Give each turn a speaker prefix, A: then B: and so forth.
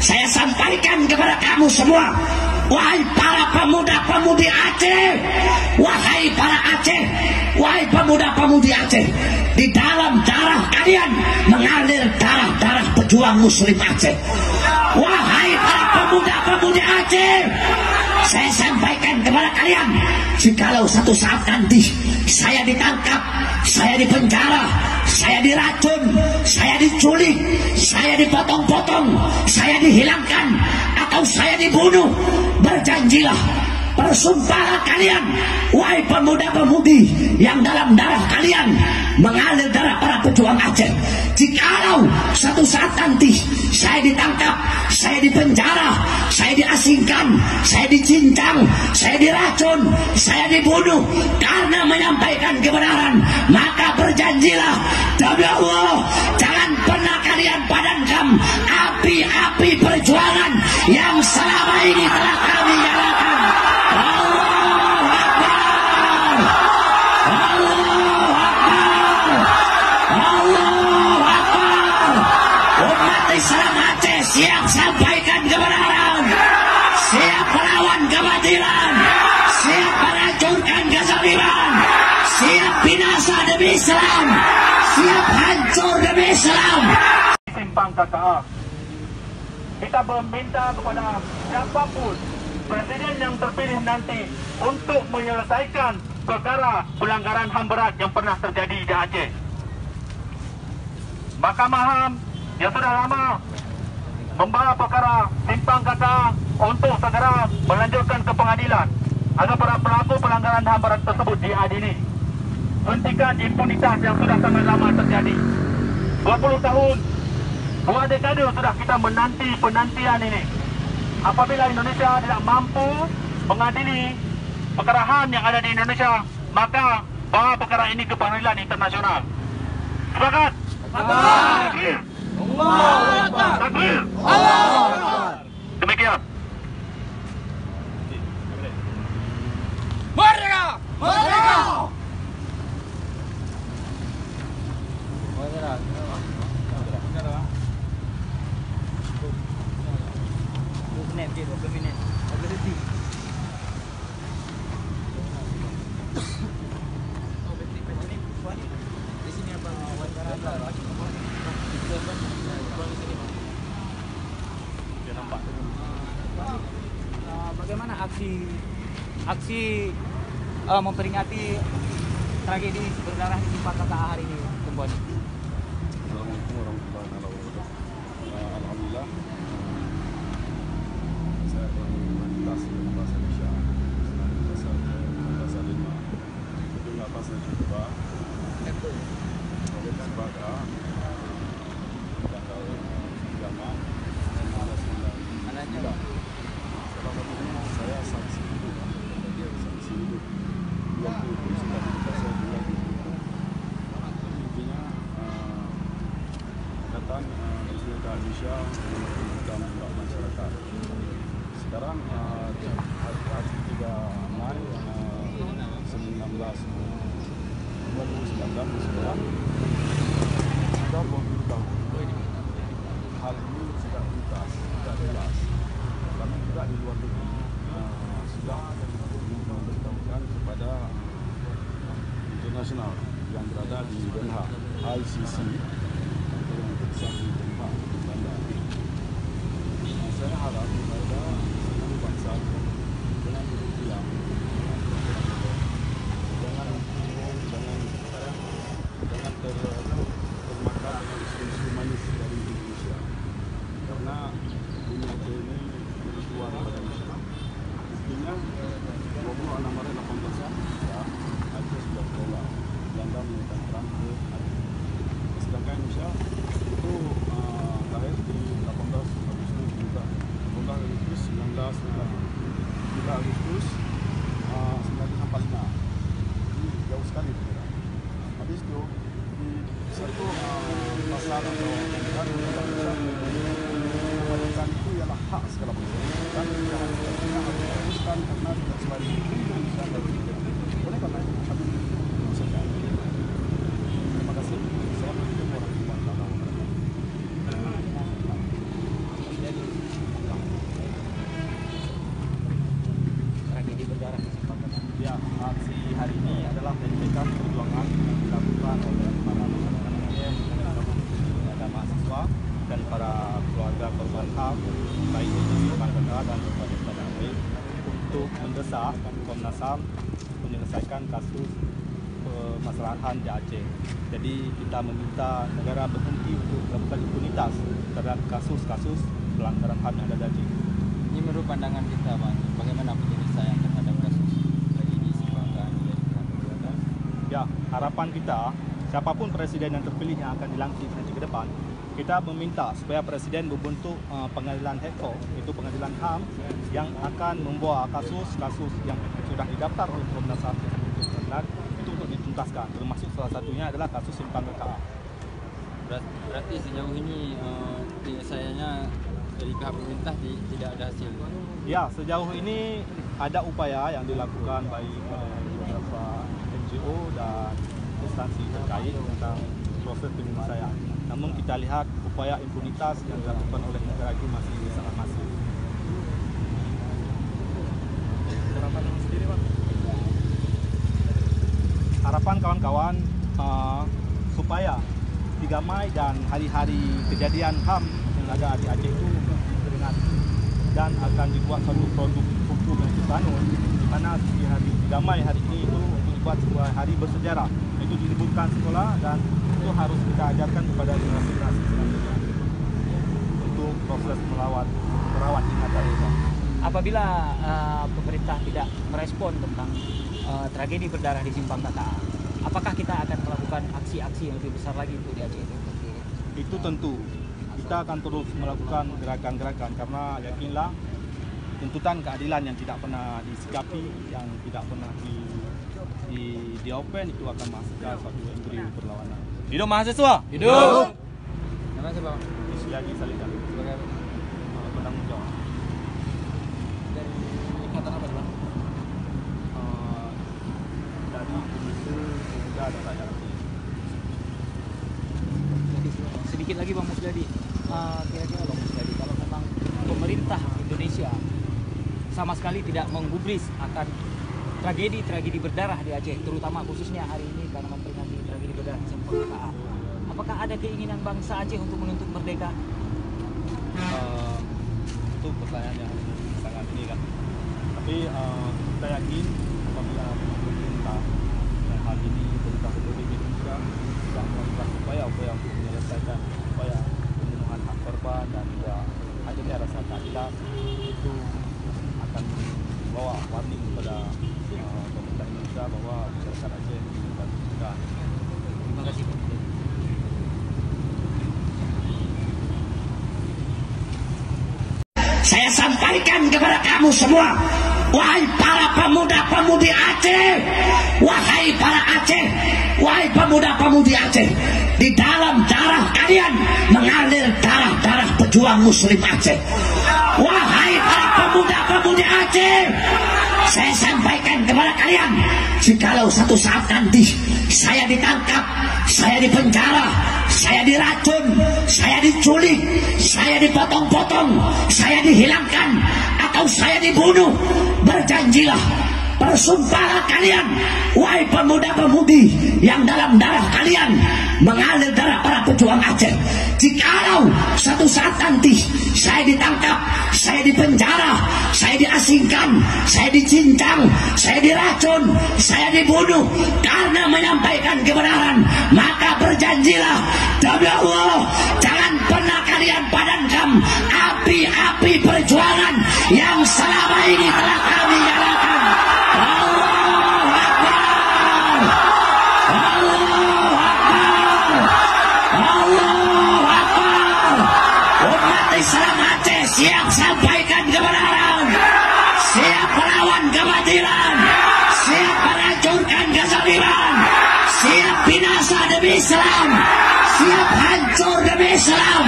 A: Saya sampaikan kepada kamu semua, wahai para pemuda-pemudi Aceh, wahai para Aceh, wahai pemuda-pemudi Aceh, di dalam darah kalian mengalir darah-darah pejuang Muslim Aceh. Wahai para pemuda-pemudi Aceh, saya sampaikan kepada kalian, jikalau satu saat nanti saya ditangkap, saya dipenjara, saya diracun, saya diculik, saya dipotong-potong, saya dihilangkan, atau saya dibunuh, berjanjilah, bersumpahlah kalian, wahai pemuda-pemudi yang dalam darah kalian mengalir darah para pejuang Aceh, jikalau satu saat nanti saya ditangkap, saya dipenjara, saya diasingkan, saya dicincang, saya diracun, saya dibunuh karena menyampaikan kebenaran, maka berjanjilah demi Allah, jangan pernah kalian padamkan api-api perjuangan yang selama ini telah kami nyalakan. Allahu Akbar, Allahu Akbar, Allahu Akbar. Umat Islam Aceh siap sampaikan kebenaran, siap melawan kebatilan, siap menghancurkan kezaliman, siap binasa demi Islam, siap hancur demi Islam.
B: Simpang KKA, kita meminta kepada siapapun presiden yang terpilih nanti untuk menyelesaikan perkara pelanggaran HAM berat yang pernah terjadi di Aceh. Mahkamah HAM yang sudah lama membawa perkara Simpang KKA untuk segera melanjutkan ke pengadilan agar para pelaku pelanggaran HAM berat tersebut diadili. Hentikan impunitas yang sudah sangat lama terjadi. 20 tahun, 2 dekade sudah kita menanti penantian ini. Apabila Indonesia tidak mampu mengadili perkara HAM yang ada di Indonesia, maka bawa perkara ini ke pengadilan internasional. Sepakat? Takbir! Allahu Akbar! Takbir! Allahu Akbar! Demikian.
C: Merdeka! Merdeka! Bagaimana aksi memperingati tragedi berdarah di Simpang KKA hari ini, Tuan?
D: Assalamualaikum warahmatullahi wabarakatuh. Alhamdulillah, saya berkomunitas dengan bahasa Indonesia, bahasa Lima, juga bahasa Jawa, oleh sebagai tanggal agama dan ada 9 bulan. Salah satunya saya saksi hidup 20 bulan intinya datang pemerintah Indonesia dan masyarakat. Sekarang hari 3 Mei 2019 sudah memberitahu hal ini sudah tuntas, sudah jelas. Kami juga di luar negeri sudah memberitahukan kepada internasional yang berada di Den Haag, ICC, atau yang terbesar di Den Haag, Belanda. Saya harap kepada seluruh bangsa dengan berdiam, jangan termakan dengan isu-isu manis dari Indonesia, karena dunia ini berituan pada Indonesia. Buktinya 26 Maret 18 ya, Aceh sudah tolak Belanda menyatakan perang ke Aceh. Sedangkan Indonesia itu lahir di 18 Agustus juga, 18 Agustus 3 Agustus 1945. Ini jauh sekali berbeda. Habis itu di satu pasal atau undang-undang kemerdekaan itu ialah hak segala bangsa. Dan kita harus teruskan karena tidak sesuai dengan Indonesia. Oleh karena itu kami mengusahakan proses perjuangan yang dilakukan oleh para ada mahasiswa dan para keluarga korban HAM, baik di Simpang Gata dan berbagai tempat lain, untuk mendesak Komnas HAM menyelesaikan kasus permasalahan di Aceh. Jadi kita meminta negara berhenti untuk melakukan impunitas terhadap kasus-kasus pelanggaran HAM yang ada di Aceh.
C: Ini menurut pandangan kita, Bang, bagaimana penyelesaian terhadap kasus dari di Simpang Gata?
D: Ya, harapan kita, siapapun presiden yang terpilih yang akan dilantik nanti ke depan, kita meminta supaya presiden membentuk pengadilan HECO, itu pengadilan HAM, yang akan membawa kasus-kasus yang sudah didaftar oleh Komnas HAM itu untuk dituntaskan, termasuk salah satunya adalah kasus Simpang Gata.
C: Berarti sejauh ini penyelesaiannya dari pihak pemerintah tidak ada hasil?
D: Ya, sejauh ini ada upaya yang dilakukan baik oleh beberapa NGO dan instansi terkait tentang proses penyelesaian. Namun kita lihat upaya impunitas yang dilakukan oleh negara itu masih sangat masif. Harapan kawan-kawan supaya 3 Mei dan hari-hari kejadian HAM yang ada di Aceh itu diperingati dan akan dibuat satu produk hukum yang dibangun, di mana di hari 3 Mei hari ini itu untuk dibuat sebuah hari bersejarah, itu diliburkan sekolah dan itu harus kita ajarkan kepada generasi-generasi selanjutnya untuk proses merawat ingatan itu.
C: Apabila pemerintah tidak merespon tentang tragedi berdarah di Simpang Gata, apakah kita akan melakukan aksi-aksi yang lebih besar lagi untuk di Aceh itu?
D: Itu tentu kita akan terus melakukan gerakan-gerakan, karena yakinlah tuntutan keadilan yang tidak pernah disikapi, yang tidak pernah di open itu akan menghasilkan suatu embrio perlawanan.
C: Hidup mahasiswa! Hidup!
D: Nama siapa? Isyadi Salikan sebagai penanggung jawab.
C: Dari ikatan apa, Bang?
D: Dari Komisi Pemuda dan Rakyat.
C: Sedikit lagi Bang Musdadi, kira-kira Bang Musdadi, kalau memang pemerintah Indonesia sama sekali tidak menggubris akan tragedi berdarah di Aceh, terutama khususnya hari ini karena memperingati tragedi berdarah di Simpang Gata, apakah ada keinginan bangsa Aceh untuk menuntut merdeka?
D: Itu pertanyaan yang sangat ini kan. Tapi kita yakin apabila pemerintah dan hal ini pemerintah Republik Indonesia sudah melakukan upaya untuk menyelesaikan upaya pembunuhan hak korban dan juga adanya rasa keadilan, itu akan membawa warning kepada pemerintah Indonesia bahwa masyarakat Aceh bukan bukan.
C: Terima kasih Bang.
A: Saya sampaikan kepada kamu semua, wahai para pemuda-pemudi Aceh, wahai para Aceh, wahai pemuda-pemudi Aceh, di dalam darah kalian mengalir darah-darah pejuang Muslim Aceh. Wahai para pemuda-pemudi Aceh, saya sampaikan kepada kalian, jikalau satu saat nanti saya ditangkap, saya dipenjara, saya diracun, saya diculik, saya dipotong-potong, saya dihilangkan, atau saya dibunuh, berjanjilah, bersumpahlah kalian, wahai pemuda-pemudi yang dalam darah kalian mengalir darah para pejuang Aceh, jikalau satu saat nanti saya ditangkap, saya dipenjara, saya diasingkan, saya dicincang, saya diracun, saya dibunuh karena menyampaikan kebenaran, maka berjanjilah demi Allah, jangan pernah kalian padamkan api-api perjuangan yang selama ini telah kami nyalakan. Allahu Akbar, Allahu Akbar, Allahu Akbar. Umat Islam Aceh siap sampaikan kebenaran, siap melawan kebatilan, siap menghancurkan kezaliman, siap binasa demi Islam, siap hancur demi Islam.